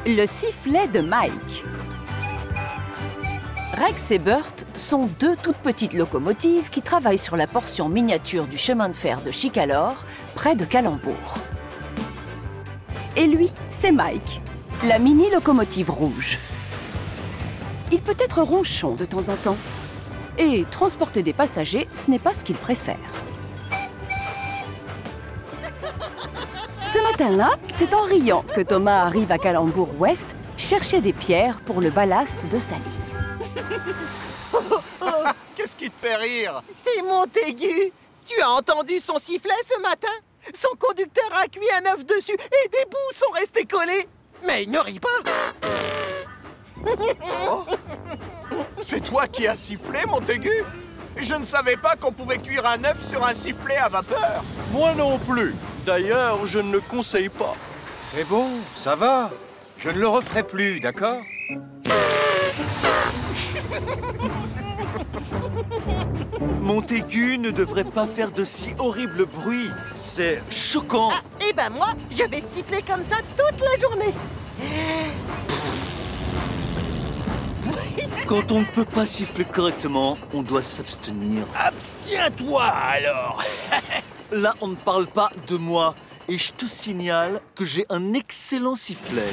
Le sifflet de Mike. Rex et Burt sont deux toutes petites locomotives qui travaillent sur la portion miniature du chemin de fer de Chicalor, près de Calembour. Et lui, c'est Mike, la mini-locomotive rouge. Il peut être ronchon de temps en temps. Et transporter des passagers, ce n'est pas ce qu'il préfère. Ce matin-là, c'est en riant que Thomas arrive à Calembour-Ouest chercher des pierres pour le ballast de sa ligne. Qu'est-ce qui te fait rire? C'est Montaigu. Tu as entendu son sifflet ce matin? Son conducteur a cuit un œuf dessus et des bouts sont restés collés. Mais il ne rit pas. Oh. C'est toi qui as sifflé, Montaigu? Je ne savais pas qu'on pouvait cuire un œuf sur un sifflet à vapeur. Moi non plus. D'ailleurs, je ne le conseille pas. C'est bon, ça va. Je ne le referai plus, d'accord? Montaigu ne devrait pas faire de si horribles bruits. C'est choquant. Ah, et ben moi, je vais siffler comme ça toute la journée. Quand on ne peut pas siffler correctement, on doit s'abstenir. Abstiens-toi alors. Là, on ne parle pas de moi. Et je te signale que j'ai un excellent sifflet.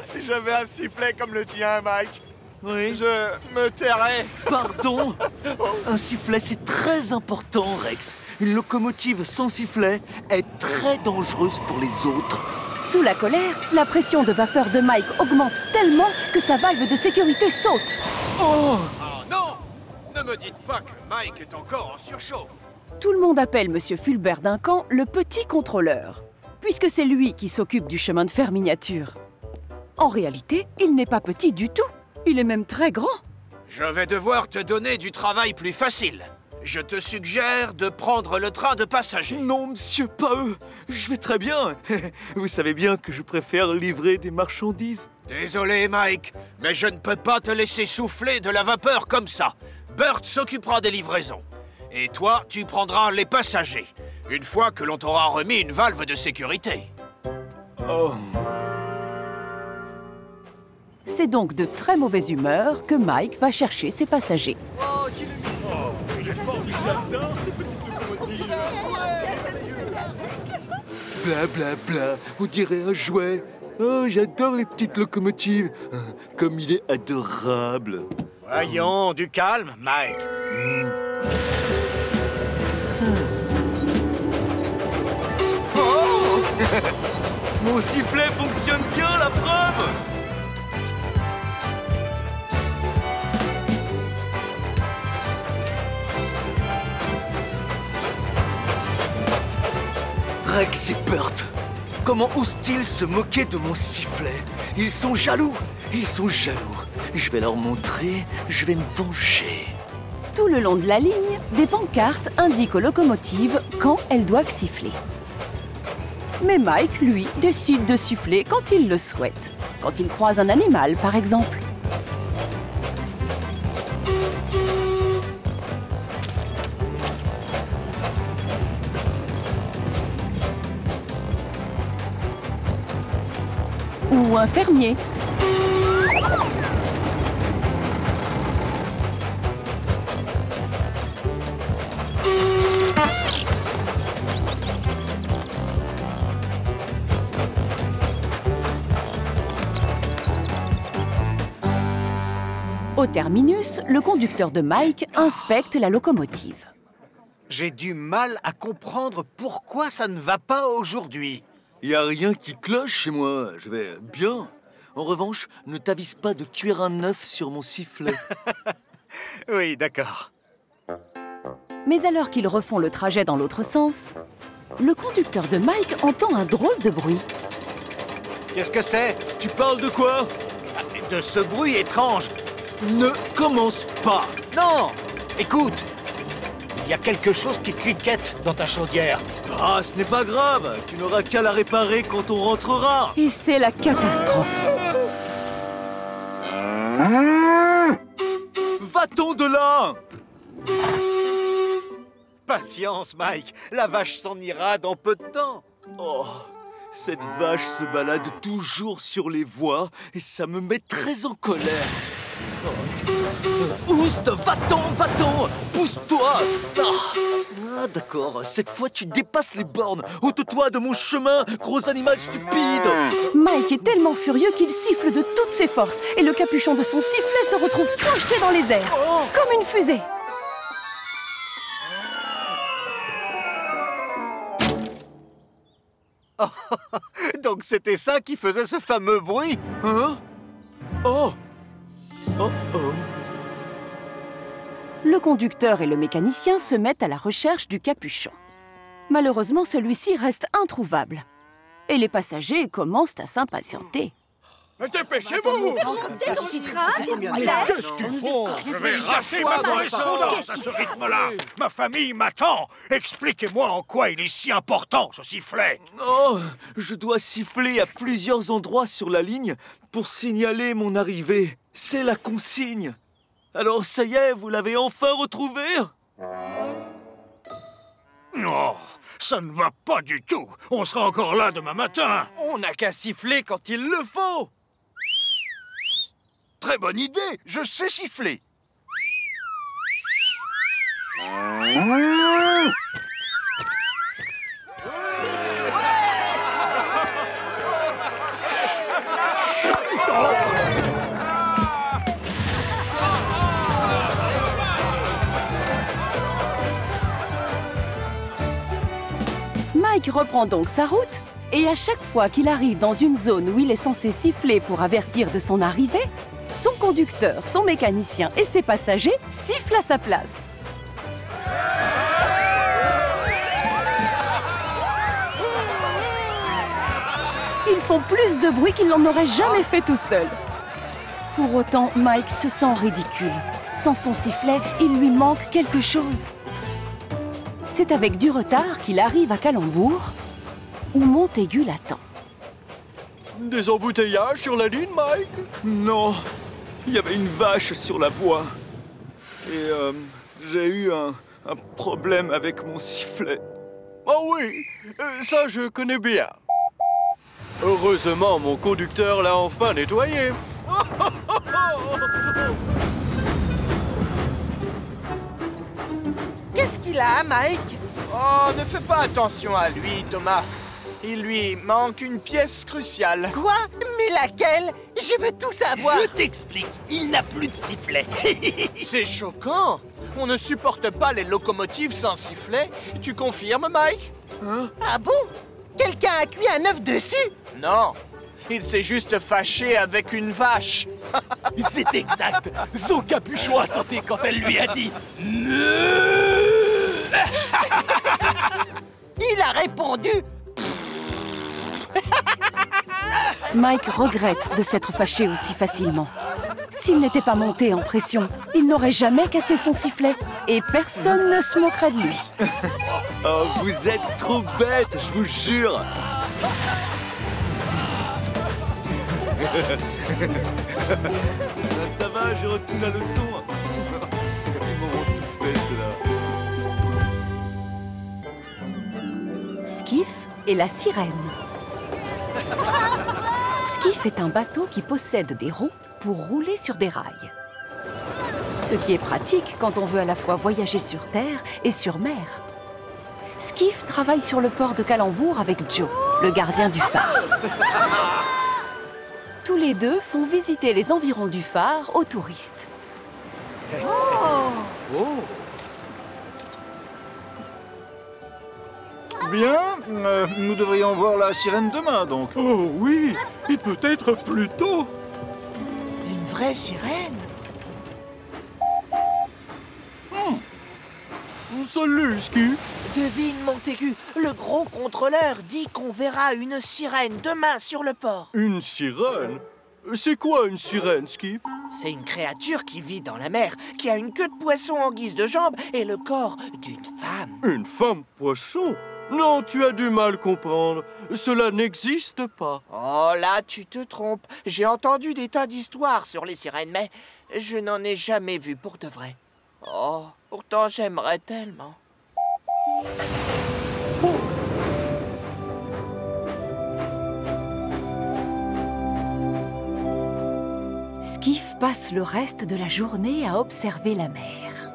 Si j'avais un sifflet comme le tien, Mike, Oui. je me tairais. Pardon. Un sifflet, c'est très important, Rex. Une locomotive sans sifflet est très dangereuse pour les autres. Sous la colère, la pression de vapeur de Mike augmente tellement que sa valve de sécurité saute. Oh! Oh non! Ne me dites pas que Mike est encore en surchauffe. Tout le monde appelle Monsieur Fulbert Duncan le petit contrôleur, puisque c'est lui qui s'occupe du chemin de fer miniature. En réalité, il n'est pas petit du tout. Il est même très grand. Je vais devoir te donner du travail plus facile. Je te suggère de prendre le train de passagers. Non, monsieur, pas eux. Je vais très bien. Vous savez bien que je préfère livrer des marchandises. Désolé, Mike, mais je ne peux pas te laisser souffler de la vapeur comme ça. Burt s'occupera des livraisons. Et toi, tu prendras les passagers, une fois que l'on t'aura remis une valve de sécurité. Oh. C'est donc de très mauvaise humeur que Mike va chercher ses passagers. Bla bla bla, on dirait un jouet. Oh, j'adore les petites locomotives. Comme il est adorable. Voyons, du calme, Mike. Oh. Mon sifflet fonctionne bien, la preuve. Rex et Burt, comment osent-ils se moquer de mon sifflet? Ils sont jaloux, ils sont jaloux. Je vais leur montrer, je vais me venger. Tout le long de la ligne, des pancartes indiquent aux locomotives quand elles doivent siffler. Mais Mike, lui, décide de siffler quand il le souhaite. Quand il croise un animal, par exemple. Ou un fermier. Au terminus, le conducteur de Mike inspecte la locomotive. J'ai du mal à comprendre pourquoi ça ne va pas aujourd'hui. Y a rien qui cloche chez moi, je vais bien. En revanche, ne t'avise pas de cuire un œuf sur mon sifflet. Oui, d'accord. Mais alors qu'ils refont le trajet dans l'autre sens, le conducteur de Mike entend un drôle de bruit. Qu'est-ce que c'est? Tu parles de quoi? De ce bruit étrange. Ne commence pas. Non! Écoute! Il y a quelque chose qui cliquette dans ta chaudière. Ah, ce n'est pas grave. Tu n'auras qu'à la réparer quand on rentrera. Et c'est la catastrophe. Va-t'en de là! Patience, Mike. La vache s'en ira dans peu de temps. Oh, Cette vache se balade toujours sur les voies et ça me met très en colère. Oust, va-t'en, va-t'en! Pousse-toi! Ah, d'accord, cette fois tu dépasses les bornes. Ôte-toi de mon chemin, gros animal stupide! Mike est tellement furieux qu'il siffle de toutes ses forces et le capuchon de son sifflet se retrouve projeté dans les airs, comme une fusée. Donc c'était ça qui faisait ce fameux bruit? Hein? Oh! Oh oh! Le conducteur et le mécanicien se mettent à la recherche du capuchon. Malheureusement, celui-ci reste introuvable. Et les passagers commencent à s'impatienter. Mais dépêchez-vous! Qu'est-ce qu'ils font? Je vais rater ma correspondance à ce rythme-là! Ma famille m'attend! Expliquez-moi en quoi il est si important, ce sifflet! Oh! Je dois siffler à plusieurs endroits sur la ligne pour signaler mon arrivée. C'est la consigne. Alors ça y est, vous l'avez enfin retrouvé? Oh, ça ne va pas du tout! On sera encore là demain matin! On n'a qu'à siffler quand il le faut. Très bonne idée, je sais siffler. Mike reprend donc sa route et à chaque fois qu'il arrive dans une zone où il est censé siffler pour avertir de son arrivée, son conducteur, son mécanicien et ses passagers sifflent à sa place. Ils font plus de bruit qu'ils n'en auraient jamais fait tout seuls. Pour autant, Mike se sent ridicule. Sans son sifflet, il lui manque quelque chose. C'est avec du retard qu'il arrive à Calembour, où Montaigu l'attend. Des embouteillages sur la ligne, Mike? Non, il y avait une vache sur la voie. Et j'ai eu un problème avec mon sifflet. Oh oui, ça je connais bien. Heureusement, mon conducteur l'a enfin nettoyé. Qu'est-ce qu'il a, Mike? Oh, ne fais pas attention à lui, Thomas. Il lui manque une pièce cruciale. Quoi? Mais laquelle? Je veux tout savoir. Je t'explique, il n'a plus de sifflet. C'est choquant. On ne supporte pas les locomotives sans sifflet. Tu confirmes, Mike? Ah bon? Quelqu'un a cuit un œuf dessus? Non. Il s'est juste fâché avec une vache. C'est exact. Son capuchon a sauté quand elle lui a dit Il a répondu. Mike regrette de s'être fâché aussi facilement. S'il n'était pas monté en pression, il n'aurait jamais cassé son sifflet et personne ne se moquerait de lui. Oh, vous êtes trop bête, je vous jure. Ça va, j'ai retenu la leçon. Ils m'auront tout fait, cela. Skiff et la sirène. Skiff est un bateau qui possède des roues pour rouler sur des rails. Ce qui est pratique quand on veut à la fois voyager sur terre et sur mer. Skiff travaille sur le port de Calembour avec Joe, le gardien du phare. Tous les deux font visiter les environs du phare aux touristes. Bien, nous devrions voir la sirène demain, donc. Oh oui, et peut-être plus tôt. Une vraie sirène? Salut, Skiff. Devine, Montaigu, le gros contrôleur dit qu'on verra une sirène demain sur le port. Une sirène? C'est quoi une sirène, Skiff? C'est une créature qui vit dans la mer, qui a une queue de poisson en guise de jambe et le corps d'une femme. Une femme poisson? Non, tu as du mal comprendre. Cela n'existe pas. Oh là, tu te trompes. J'ai entendu des tas d'histoires sur les sirènes, mais je n'en ai jamais vu pour de vrai. Oh, pourtant j'aimerais tellement. passe le reste de la journée à observer la mer,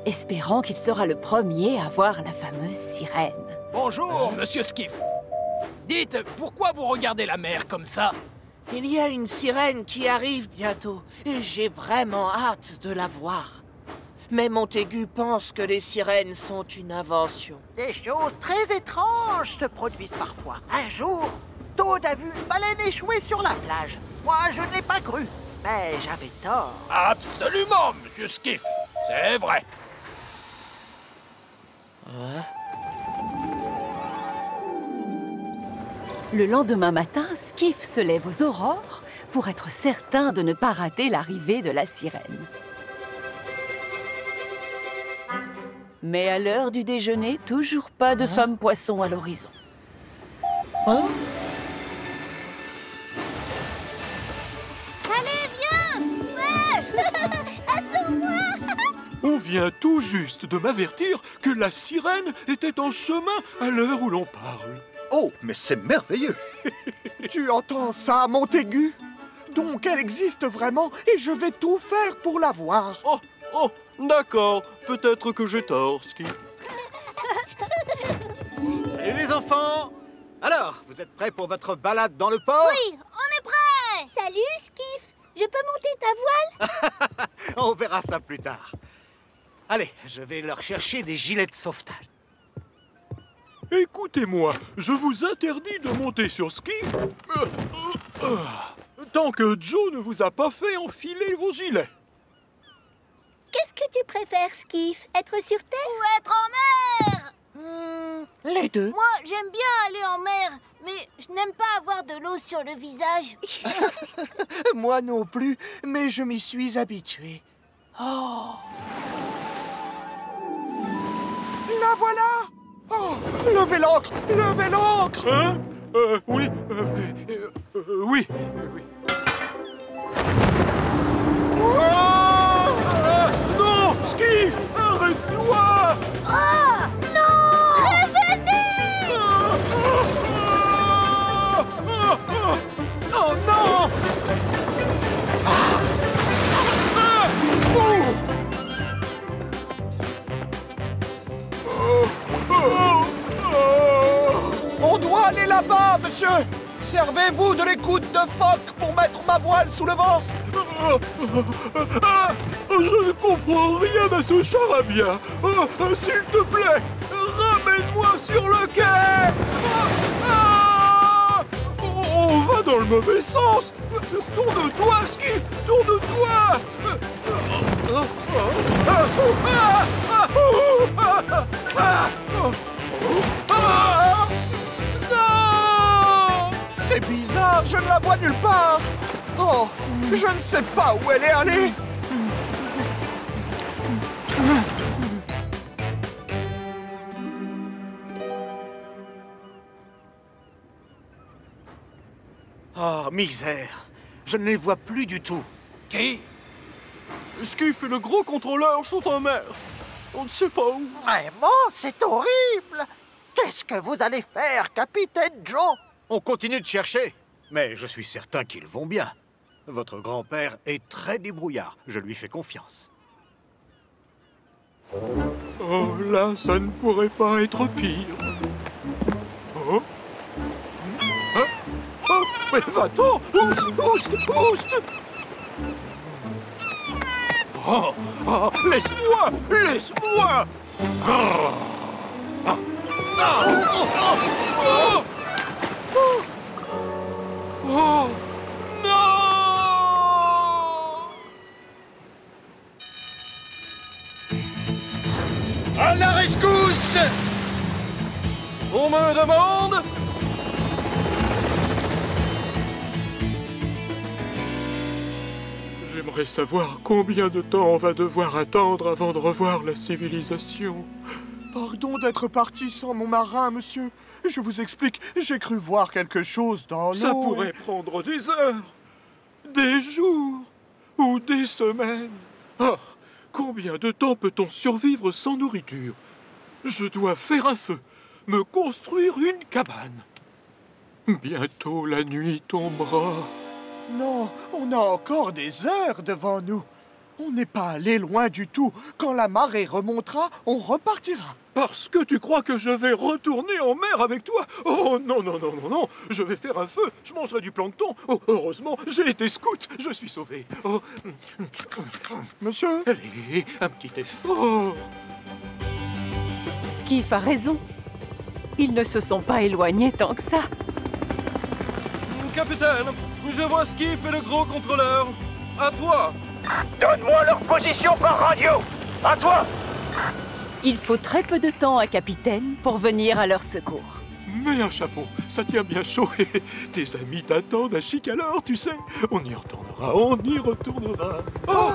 espérant qu'il sera le premier à voir la fameuse sirène. Bonjour, monsieur Skiff. Dites, pourquoi vous regardez la mer comme ça? Il y a une sirène qui arrive bientôt, et j'ai vraiment hâte de la voir. Mais Montaigu pense que les sirènes sont une invention. Des choses très étranges se produisent parfois. Un jour, Toad a vu une baleine échouer sur la plage. Moi, je ne l'ai pas cru, mais j'avais tort. Absolument, monsieur Skiff. C'est vrai. Le lendemain matin, Skiff se lève aux aurores pour être certain de ne pas rater l'arrivée de la sirène. Mais à l'heure du déjeuner, toujours pas de femme poisson à l'horizon. Allez, viens! Ouais! Attends-moi! On vient tout juste de m'avertir que la sirène était en chemin à l'heure où l'on parle. Oh, mais c'est merveilleux! Tu entends ça, Montaigu? Donc elle existe vraiment et je vais tout faire pour la voir. Oh, d'accord. Peut-être que j'ai tort, Skiff. Salut les enfants! Alors, vous êtes prêts pour votre balade dans le port? Oui, on est prêts! Salut, Skiff! Je peux monter ta voile? On verra ça plus tard. Allez, je vais leur chercher des gilets de sauvetage. Écoutez-moi, je vous interdis de monter sur Skiff tant que Joe ne vous a pas fait enfiler vos gilets. Qu'est-ce que tu préfères, Skiff? Être sur terre ou être en mer? Les deux. Moi, j'aime bien aller en mer, mais je n'aime pas avoir de l'eau sur le visage. Moi non plus, mais je m'y suis habitué. Oh! La voilà! Oh! Levez l'ancre! Levez l'ancre! Hein? Oui. Oui. Non! Skiff! Arrête-toi! Oh! Non! Revenez! Oh non! On doit aller là-bas, monsieur! Servez-vous de l'écoute de phoque pour mettre ma voile sous le vent! Je ne comprends rien à ce charabia. S'il te plaît, ramène-moi sur le quai. On va dans le mauvais sens. Tourne-toi, Skiff, tourne-toi. Non! C'est bizarre, je ne la vois nulle part. Oh, je ne sais pas où elle est allée. Oh, misère! Je ne les vois plus du tout. Qui? Skiff et le gros contrôleur sont en mer. On ne sait pas où. Vraiment, c'est horrible! Qu'est-ce que vous allez faire, capitaine Joe? On continue de chercher, mais je suis certain qu'ils vont bien. Votre grand-père est très débrouillard. Je lui fais confiance. Oh, là, ça ne pourrait pas être pire. Oh. Hein? Oh, mais va-t'en! Oust! Oh, laisse-moi! Laisse-moi! Oh, non! À la rescousse! On me demande? J'aimerais savoir combien de temps on va devoir attendre avant de revoir la civilisation. Pardon d'être parti sans mon marin, monsieur. Je vous explique, j'ai cru voir quelque chose dans l'eau. Ça pourrait prendre des heures, des jours ou des semaines. Ah, combien de temps peut-on survivre sans nourriture? Je dois faire un feu, me construire une cabane. Bientôt la nuit tombera Non, on a encore des heures devant nous. On n'est pas allé loin du tout. Quand la marée remontera, on repartira. Parce que tu crois que je vais retourner en mer avec toi? Oh non, non, non, non, non. Je vais faire un feu, je mangerai du plancton. Oh, heureusement, j'ai été scout, je suis sauvé. Oh. Monsieur? Allez, un petit effort. Skiff a raison. Ils ne se sont pas éloignés tant que ça. Capitaine, je vois Skiff et le gros contrôleur. À toi. Donne-moi leur position par radio. À toi. Il faut très peu de temps à Capitaine pour venir à leur secours. Mets un chapeau, ça tient bien chaud. Tes amis t'attendent à Chicalor, tu sais. On y retournera, on y retournera. Oh!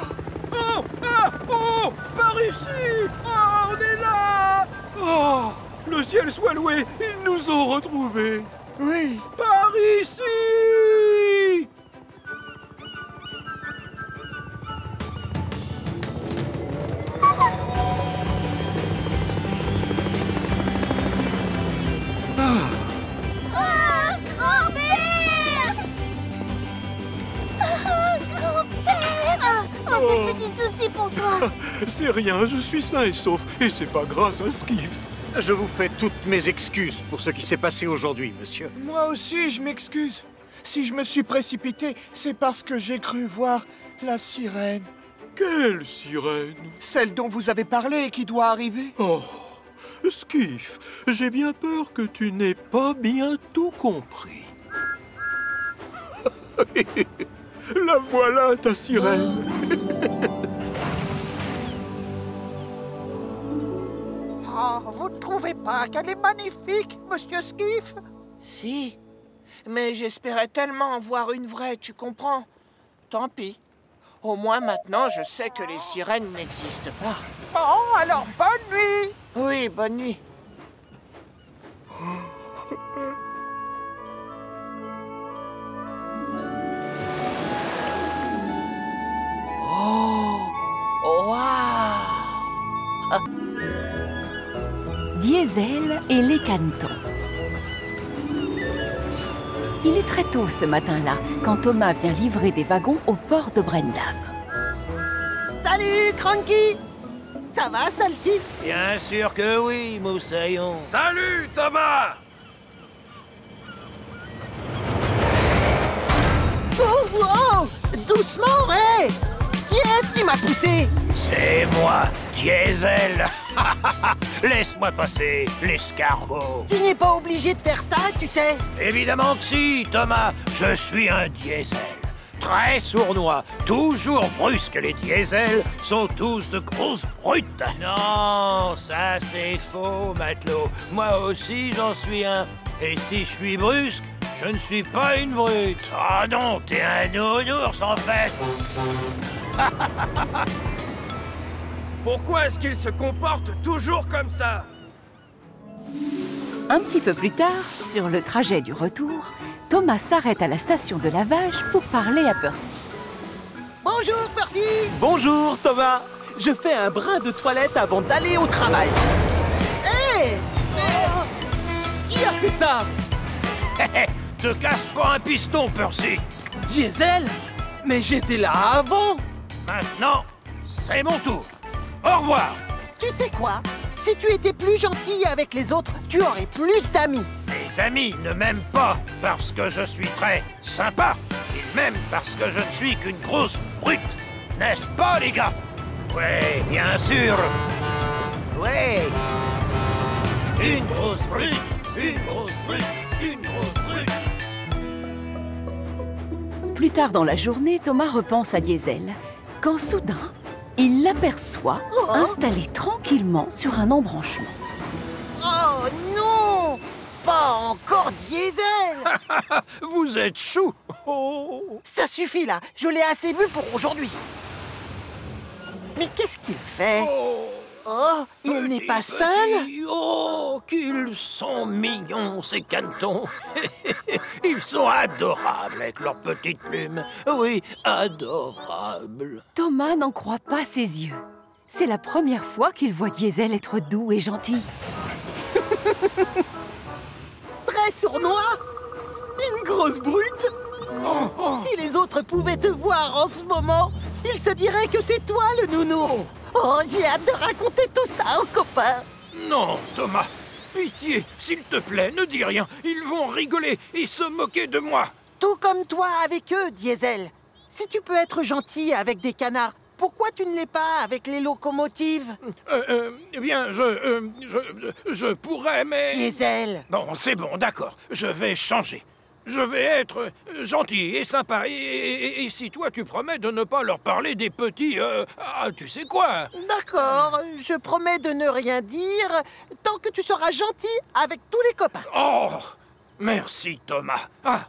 Oh! Ah! Oh! Par ici! Oh, on est là! Oh! Le ciel soit loué, ils nous ont retrouvés. Oui. Par ici! Ça fait du souci pour toi. C'est rien, je suis sain et sauf. Et c'est pas grâce à Skiff. Je vous fais toutes mes excuses pour ce qui s'est passé aujourd'hui, monsieur. Moi aussi, je m'excuse. Si je me suis précipité, c'est parce que j'ai cru voir la sirène. Quelle sirène? Celle dont vous avez parlé et qui doit arriver. Oh, Skiff, j'ai bien peur que tu n'aies pas bien tout compris. La voilà, ta sirène. Oh, vous ne trouvez pas qu'elle est magnifique, monsieur Skiff? Si, mais j'espérais tellement en voir une vraie, tu comprends? Tant pis. Au moins maintenant, je sais que les sirènes n'existent pas. Bon, alors bonne nuit. Oui, bonne nuit. Oh! Waouh! Diesel et les canetons. Il est très tôt ce matin-là, quand Thomas vient livrer des wagons au port de Brendam. Salut, Cranky. Ça va, Salty? Bien sûr que oui, Moussaillon. Salut, Thomas. Oh, oh, doucement, hé! Qui est-ce qui m'a poussé? C'est moi, Diesel. Laisse-moi passer, l'escargot. Tu n'es pas obligé de faire ça, tu sais. Évidemment que si, Thomas. Je suis un diesel. Très sournois, toujours brusque. Les diesels sont tous de grosses brutes. Non, ça c'est faux, matelot. Moi aussi j'en suis un. Et si je suis brusque, je ne suis pas une brute. Ah non, t'es un nounours en fait. Pourquoi est-ce qu'il se comporte toujours comme ça? Un petit peu plus tard, sur le trajet du retour, Thomas s'arrête à la station de lavage pour parler à Percy. Bonjour, Percy. Bonjour, Thomas. Je fais un brin de toilette avant d'aller au travail. Hé! Qui a fait ça? Te casse pas un piston, Percy. Diesel? Mais j'étais là avant. Maintenant, c'est mon tour. Au revoir. Tu sais quoi? Si tu étais plus gentil avec les autres, tu aurais plus d'amis. Mes amis ne m'aiment pas parce que je suis très sympa. Ils m'aiment parce que je ne suis qu'une grosse brute. N'est-ce pas, les gars? Ouais, bien sûr. Ouais. Une grosse brute, une grosse brute, une grosse brute. Plus tard dans la journée, Thomas repense à Diesel, quand soudain, il l'aperçoit installé tranquillement sur un embranchement. Oh non! Pas encore Diesel! Vous êtes chou. Oh. Ça suffit là, je l'ai assez vu pour aujourd'hui. Mais qu'est-ce qu'il fait? Oh, il n'est pas seul? Oh, qu'ils sont mignons, ces canetons. Ils sont adorables avec leurs petites plumes. Oui, adorables. Thomas n'en croit pas ses yeux. C'est la première fois qu'il voit Diesel être doux et gentil. Très sournois? Une grosse brute? Si les autres pouvaient te voir en ce moment, ils se diraient que c'est toi le nounours. Oh, j'ai hâte de raconter tout ça aux copains. Non, Thomas. Pitié, s'il te plaît, ne dis rien. Ils vont rigoler et se moquer de moi. Tout comme toi avec eux, Diesel. Si tu peux être gentil avec des canards, pourquoi tu ne l'es pas avec les locomotives? Eh bien, je pourrais, mais... Diesel! Bon, c'est bon, d'accord. Je vais changer. Je vais être gentil et sympa. Et si toi, tu promets de ne pas leur parler des petits... tu sais quoi? D'accord, je promets de ne rien dire tant que tu seras gentil avec tous les copains. Oh! Merci, Thomas. Ah,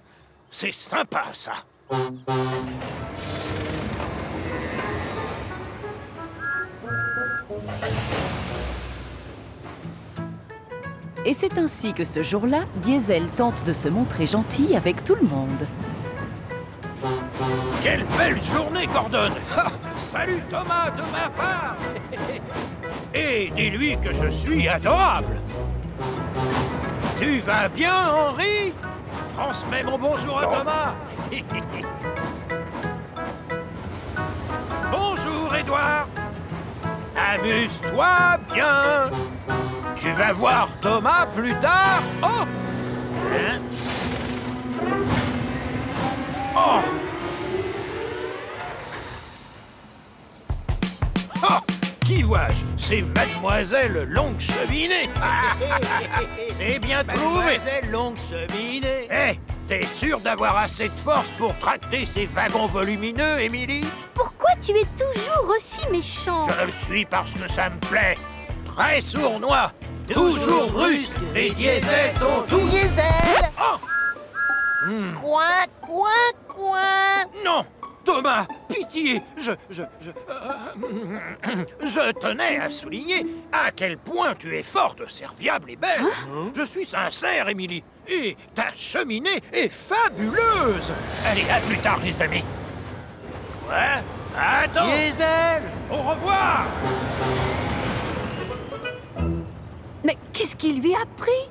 c'est sympa, ça. Et c'est ainsi que ce jour-là, Diesel tente de se montrer gentil avec tout le monde. Quelle belle journée, Gordon! Ha! Salut, Thomas, de ma part! Et dis-lui que je suis adorable! Tu vas bien, Henri? Transmets mon bonjour à Thomas! Bonjour, Édouard! Amuse-toi bien! Tu vas voir Thomas plus tard. Oh! Hein? Oh! Oh! Qui vois-je? C'est Mademoiselle Longue Cheminée. C'est bien trouvé. Mademoiselle Longue Cheminée. Hé, t'es sûr d'avoir assez de force pour tracter ces wagons volumineux, Émilie? Pourquoi tu es toujours aussi méchant? Je le suis parce que ça me plaît. Très sournois. Toujours brusque, les diesels sont tous... Diesel! Oh! Coin, coin, coin! Non! Thomas, pitié! Je tenais à souligner à quel point tu es forte, serviable et belle. Je suis sincère, Émilie. Et ta cheminée est fabuleuse! Allez, à plus tard, les amis. Quoi? Attends! Diesel! Au revoir! Mais qu'est-ce qui lui a pris?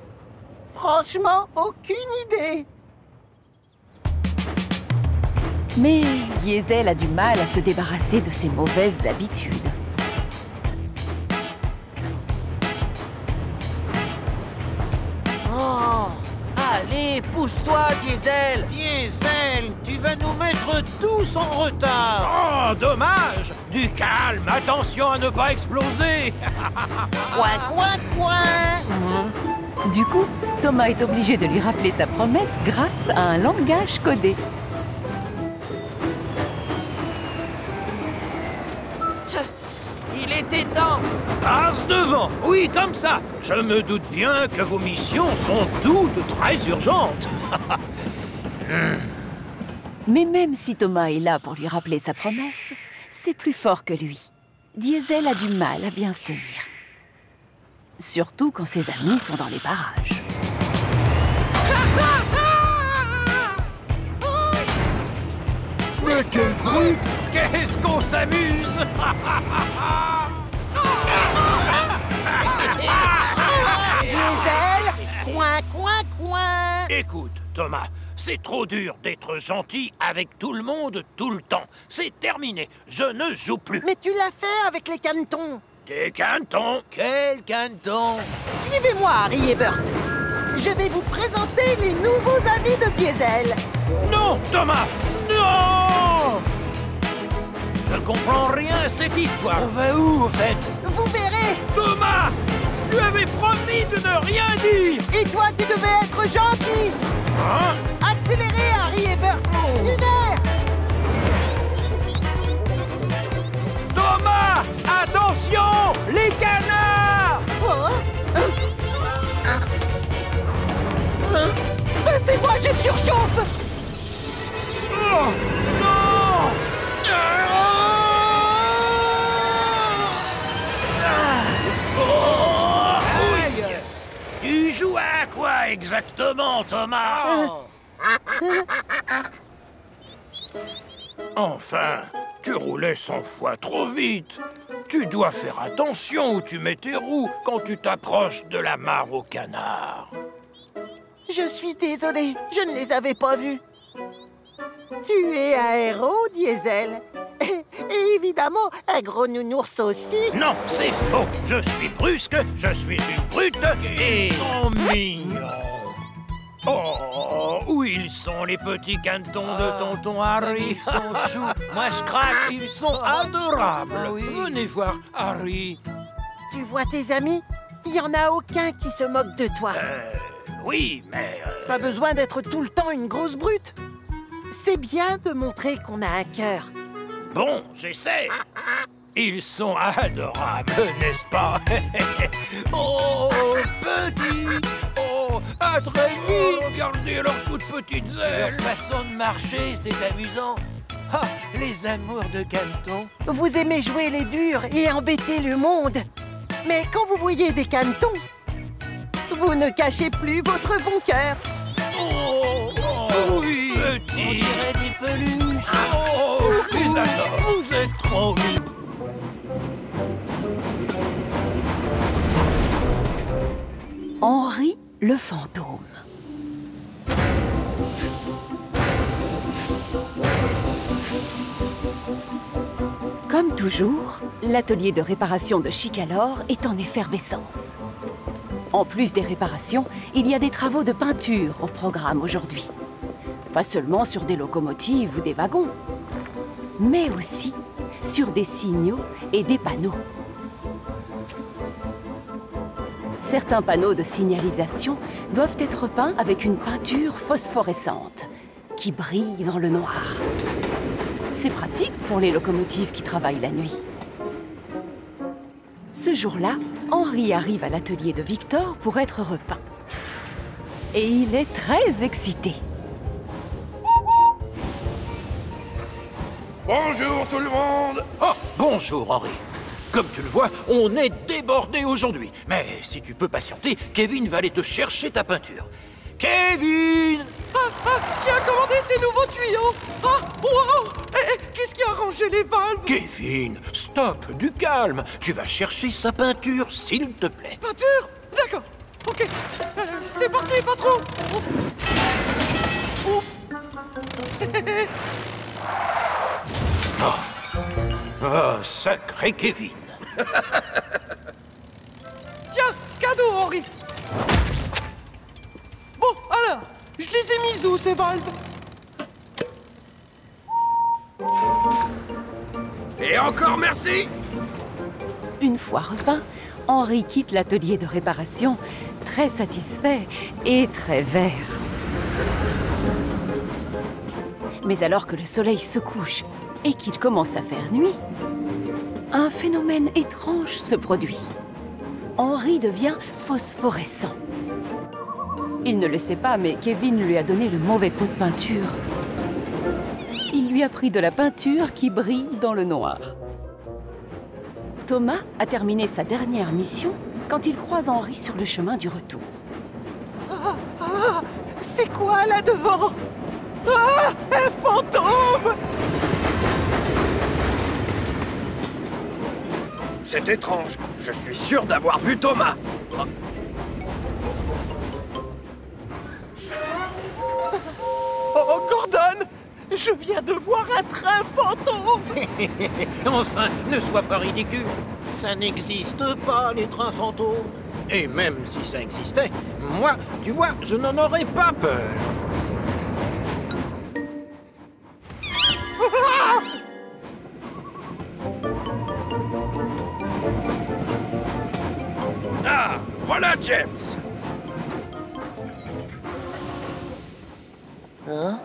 Franchement, aucune idée. Mais Diesel a du mal à se débarrasser de ses mauvaises habitudes. Oh! Allez, pousse-toi, Diesel! Diesel, tu vas nous mettre tous en retard! Oh, dommage! Du calme, attention à ne pas exploser! Coin, coin, coin! Du coup, Thomas est obligé de lui rappeler sa promesse grâce à un langage codé. Il était temps! Passe devant! Oui, comme ça! Je me doute bien que vos missions sont toutes très urgentes! Mais même si Thomas est là pour lui rappeler sa promesse, c'est plus fort que lui. Diesel a du mal à bien se tenir. Surtout quand ses amis sont dans les parages. Mais quel brute! Qu'est-ce qu'on s'amuse! Diesel! Coin, coin, coin! Écoute, Thomas, c'est trop dur d'être gentil avec tout le monde tout le temps. C'est terminé, je ne joue plus. Mais tu l'as fait avec les canetons. Des canetons? Quels canetons? Suivez-moi, Harry et Bert. Je vais vous présenter les nouveaux amis de Diesel. Non, Thomas! Non! Je comprends rien à cette histoire. On va où, au fait? Vous verrez. Thomas! Tu avais promis de ne rien dire! Et toi, tu devais être gentil. Hein? Accélérez, Harry et Bert. Lunaire! Thomas! Attention! Les canards! Oh. Passez-moi, je surchauffe! Oh! Non! Aïe! Tu joues à quoi exactement, Thomas? Enfin, tu roulais 100 fois trop vite. Tu dois faire attention où tu mets tes roues quand tu t'approches de la mare au canard. Je suis désolée, je ne les avais pas vus. Tu es un héros, Diesel. Et évidemment, un gros nounours aussi. Non, c'est faux. Je suis brusque, je suis une brute et... Ils sont mignons. Oh, où ils sont les petits canetons de tonton Harry? Ils sont choux. Moi, je craque, ils sont adorables. Venez voir Harry. Tu vois tes amis? Il n'y en a aucun qui se moque de toi. Oui, mais... Pas besoin d'être tout le temps une grosse brute. C'est bien de montrer qu'on a un cœur. Bon, j'essaie. Ils sont adorables, n'est-ce pas? Oh, petits. Oh, à très vite. Regardez leurs toutes petites ailes. Leur façon de marcher, c'est amusant. Ah, les amours de canetons. Vous aimez jouer les durs et embêter le monde. Mais quand vous voyez des canetons, vous ne cachez plus votre bon cœur. Oh, oui, petit. On dirait des peluches. Oh, je les adore. Vous êtes trop mignons. Henri le fantôme. Comme toujours, l'atelier de réparation de Chicalor est en effervescence. En plus des réparations, il y a des travaux de peinture au programme aujourd'hui. Pas seulement sur des locomotives ou des wagons, mais aussi sur des signaux et des panneaux. Certains panneaux de signalisation doivent être peints avec une peinture phosphorescente qui brille dans le noir. C'est pratique pour les locomotives qui travaillent la nuit. Ce jour-là, Henri arrive à l'atelier de Victor pour être repeint. Et il est très excité. Bonjour tout le monde. Oh, bonjour Henri. Comme tu le vois, on est débordé aujourd'hui. Mais si tu peux patienter, Kevin va aller te chercher ta peinture. Kevin! Qui a commandé ces nouveaux tuyaux? Wow! Qu'est-ce qui a rangé les valves? Kevin, stop, du calme. Tu vas chercher sa peinture, s'il te plaît. Peinture? D'accord. Ok. C'est parti, patron. Oups. Oh, sacré Kevin. Tiens, cadeau, Henri. Bon, alors, je les ai mises où, ces valves? Et encore merci. Une fois repeint, Henri quitte l'atelier de réparation, très satisfait et très vert. Mais alors que le soleil se couche et qu'il commence à faire nuit, un phénomène étrange se produit. Henri devient phosphorescent. Il ne le sait pas, mais Kevin lui a donné le mauvais pot de peinture. Il lui a pris de la peinture qui brille dans le noir. Thomas a terminé sa dernière mission quand il croise Henri sur le chemin du retour. C'est quoi là devant? Un fantôme! C'est étrange. Je suis sûr d'avoir vu Thomas. Oh, Gordon! Je viens de voir un train fantôme! Enfin, ne sois pas ridicule. Ça n'existe pas, les trains fantômes. Et même si ça existait, moi, tu vois, je n'en aurais pas peur. Ah, voilà James. Hein?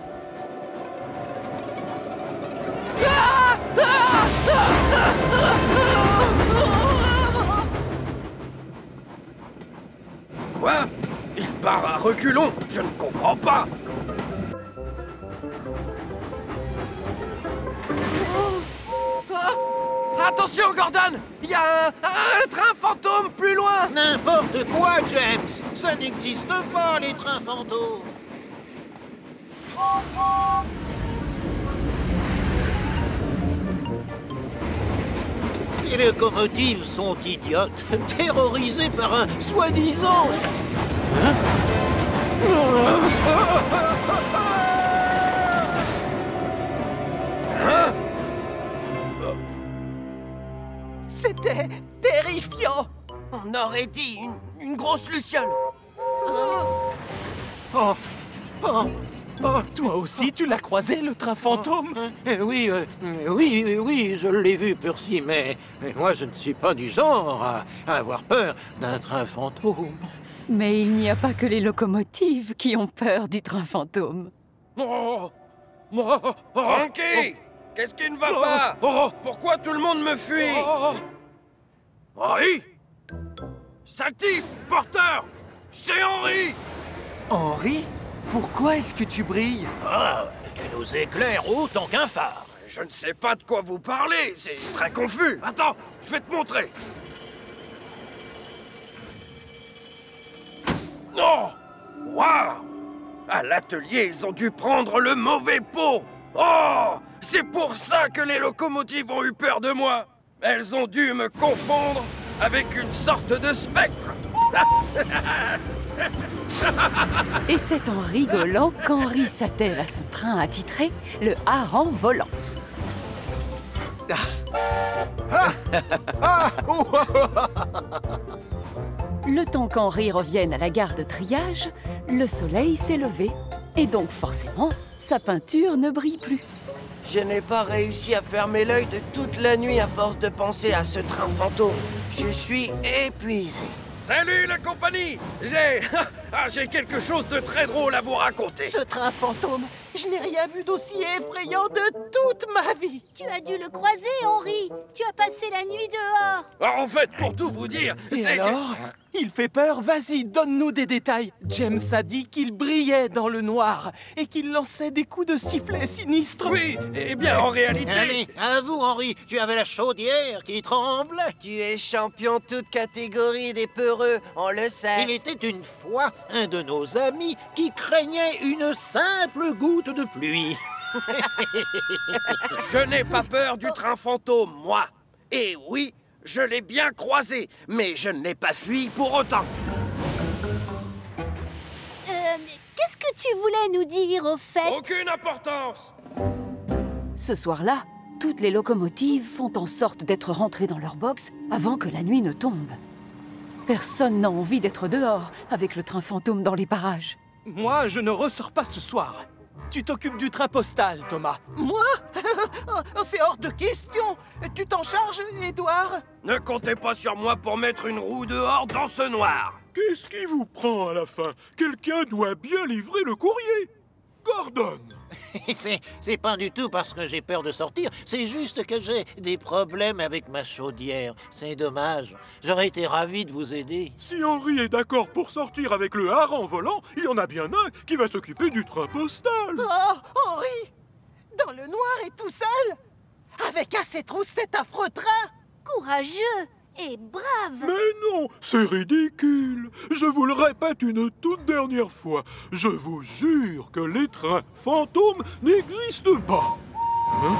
Quoi? Il part à reculons? Je ne comprends pas. Attention, Gordon! Il y a un train fantôme plus loin! N'importe quoi, James! Ça n'existe pas, les trains fantômes! Ces locomotives sont idiotes, terrorisées par un soi-disant... aurait dit une grosse luciole. Oh, toi aussi, tu l'as croisé, le train fantôme? Oui, je l'ai vu, Percy, mais moi, je ne suis pas du genre à avoir peur d'un train fantôme. Mais il n'y a pas que les locomotives qui ont peur du train fantôme. Frankie! Qu'est-ce qui ne va pas? Pourquoi tout le monde me fuit? Henri? Salty, porteur! C'est Henri! Henri? Pourquoi est-ce que tu brilles? Ah, tu nous éclaires autant qu'un phare. Je ne sais pas de quoi vous parlez, c'est très confus. Attends, je vais te montrer. Non! Waouh! À l'atelier, ils ont dû prendre le mauvais pot! Oh! C'est pour ça que les locomotives ont eu peur de moi! Elles ont dû me confondre avec une sorte de spectre! Et c'est en rigolant qu'Henri s'attelle à son train attitré, le hareng volant. Le temps qu'Henri revienne à la gare de triage, le soleil s'est levé. Et donc forcément, sa peinture ne brille plus. Je n'ai pas réussi à fermer l'œil de toute la nuit à force de penser à ce train fantôme. Je suis épuisé. Salut la compagnie! J'ai quelque chose de très drôle à vous raconter. Ce train fantôme, je n'ai rien vu d'aussi effrayant de toute ma vie. Tu as dû le croiser, Henri. Tu as passé la nuit dehors. En fait, pour tout vous dire, Et c'est alors? Il fait peur? Vas-y, donne-nous des détails. James a dit qu'il brillait dans le noir et qu'il lançait des coups de sifflet sinistres. Oui, eh bien, en réalité... Allez, avoue, Henri, tu avais la chaudière qui tremblait. Tu es champion toute catégorie des peureux, on le sait. Il était une fois un de nos amis qui craignait une simple goutte de pluie. Je n'ai pas peur du train fantôme, moi. Et oui, je l'ai bien croisé, mais je ne l'ai pas fui pour autant. Qu'est-ce que tu voulais nous dire, au fait? Aucune importance. Ce soir-là, toutes les locomotives font en sorte d'être rentrées dans leur box avant que la nuit ne tombe. Personne n'a envie d'être dehors avec le train fantôme dans les parages. Moi, je ne ressors pas ce soir. Tu t'occupes du train postal, Thomas. Moi? C'est hors de question. Tu t'en charges, Édouard? Ne comptez pas sur moi pour mettre une roue dehors dans ce noir. Qu'est-ce qui vous prend à la fin? Quelqu'un doit bien livrer le courrier. Gordon! C'est pas du tout parce que j'ai peur de sortir, c'est juste que j'ai des problèmes avec ma chaudière. C'est dommage. J'aurais été ravi de vous aider. Si Henri est d'accord pour sortir avec le hareng volant, il y en a bien un qui va s'occuper du train postal. Oh, Henri! Dans le noir et tout seul? Avec à ses trousses cet affreux train? Courageux et brave. Mais non, c'est ridicule. Je vous le répète une toute dernière fois. Je vous jure que les trains fantômes n'existent pas. Hein?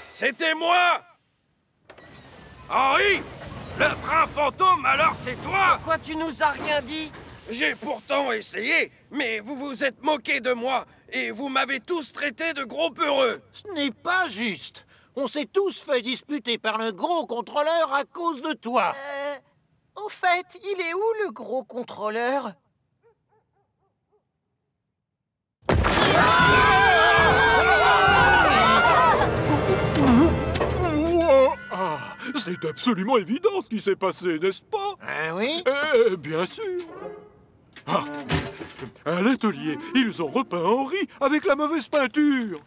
C'était moi! Henri! Le train fantôme, alors c'est toi? Pourquoi tu nous as rien dit? J'ai pourtant essayé, mais vous vous êtes moqué de moi et vous m'avez tous traité de gros peureux. Ce n'est pas juste. On s'est tous fait disputer par le gros contrôleur à cause de toi. Au fait, il est où le gros contrôleur? C'est absolument évident ce qui s'est passé, n'est-ce pas? Ah oui? Bien sûr. Ah, à l'atelier, ils ont repeint Henri avec la mauvaise peinture.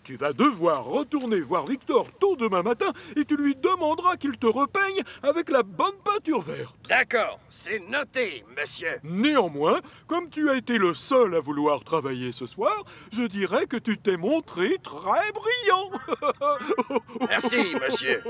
Tu vas devoir retourner voir Victor tôt demain matin et tu lui demanderas qu'il te repeigne avec la bonne peinture verte. D'accord, c'est noté, monsieur. Néanmoins, comme tu as été le seul à vouloir travailler ce soir, je dirais que tu t'es montré très brillant. Merci, monsieur.